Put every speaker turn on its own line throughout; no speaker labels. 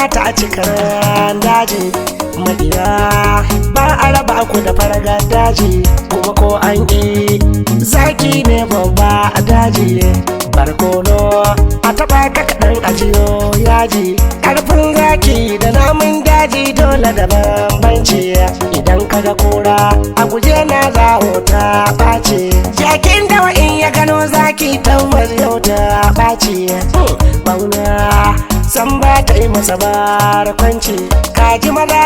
ta cikar daji mabiya ba a raba ku da fargar daji kuma ko an yi zaki ne babba a daji barkono a taba ka kaɗan ajiyo yaji ƙarfin zaki da namun daji dole da bambanci idan kaga kura a guje na zaho ta ɓace jakin dawa in ya gano zaki tabbas yau ta ɓace bauna san ba ta yi masa barkwanci kaji maza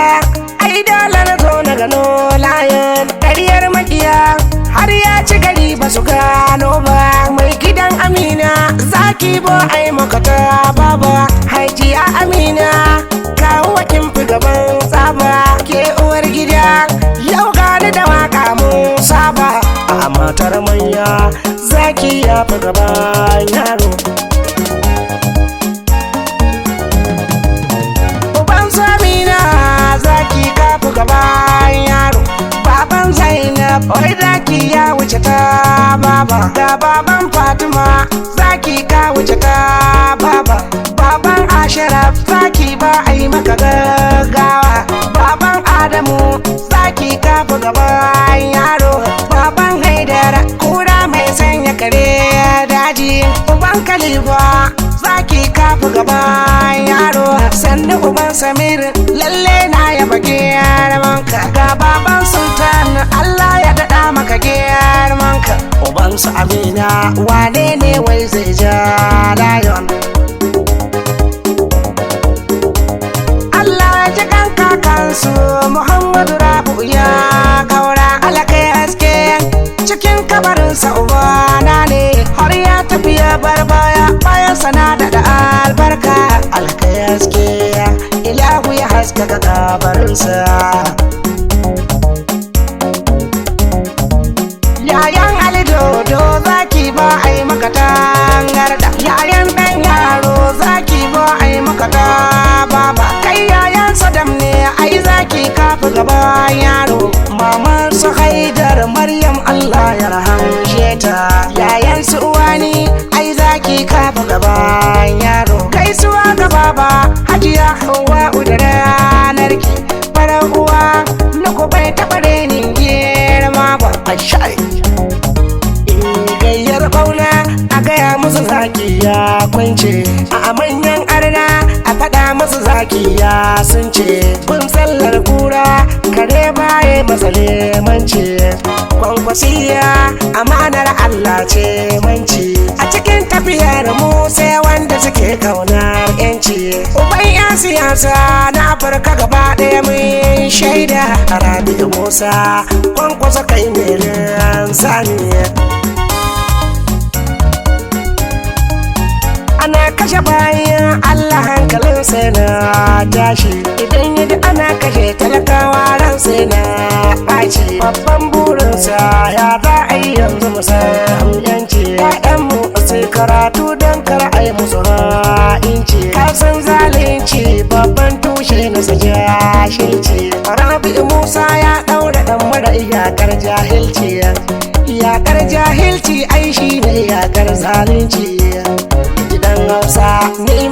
ai dole na zo na gano layan ƙaryar makiya har ya ci gari ba su gano ba mai gidan amina zaki bo ai makata baba hajiya amina kawo kin fi gaban tsaba ke uwar gida yau gani da waka mun saba a matar manya zaki ya fi gaban yaro uban samina zaki ka fi gaban yaro baban zainab oi zaki ya wuce ta baba ga baban fatima zaki ka wuce ta baba baban ashraf zaki ba a yi maka gaggawa baban adamu zaki ka fi gaban yaro baban haidara kura mai sanya kare daji uban kalifa zaki ka fi gaban yaro sannu uban samir lalle na yaba girmanka ga baban sultan Allah ya daɗa maka girmanka uban su amina wane ne wai zai ja layon Allah ya ji kan kakansu Muhammadu Rabu ya gaura alakai haske cikin kabarinsa ubana ne har ya tafi ya bar baya bayan sana da albarka alakai haske ilahu ya haskaka kabarinsa yayan Ali Dodo zaki ba ai maka tangarda yayan dan yaro zaki ba ai maka ta baba kai yayan Sadam ne ai zaki kafi gaban yaro maman su Haidar Maryam Allah ya rahamshe ta yayan su Uwani ai zaki kafi gaban yaro gaisuwa ga baba Hajiya Hauwa da ranarki farar uwa na ku bai taɓa renin girma ba ashai gayyar bauna a gaya musu zaki ya kwance a manyan arna a faɗa musu zaki ya sun ce kun sallar kura kare baye masa lemanci kwankwasiya amanar Allah ce manci a cikin tafiyar mu sai wanda suke kaunar yanci uban yan siyasa na Afirka gaba ɗaya mun shaida Rabi'u Musa kwankwasa kai ne sani ana kashe bayan Allah hankalin sai na tashi idan yadda ana kashe talakawa ran sai na ɓaci babban burinsa ya za a yi yanzu musamman yanci ƴaƴanmu sai karatu don kar a yi musu ha'inci kasan zalunci babban tushe na sa jahilci Rabi'u Musa ya ɗaura ɗan mara iyakar jahilci iyakar jahilci ai shi ne iyakar zalunci gidan Hausa ni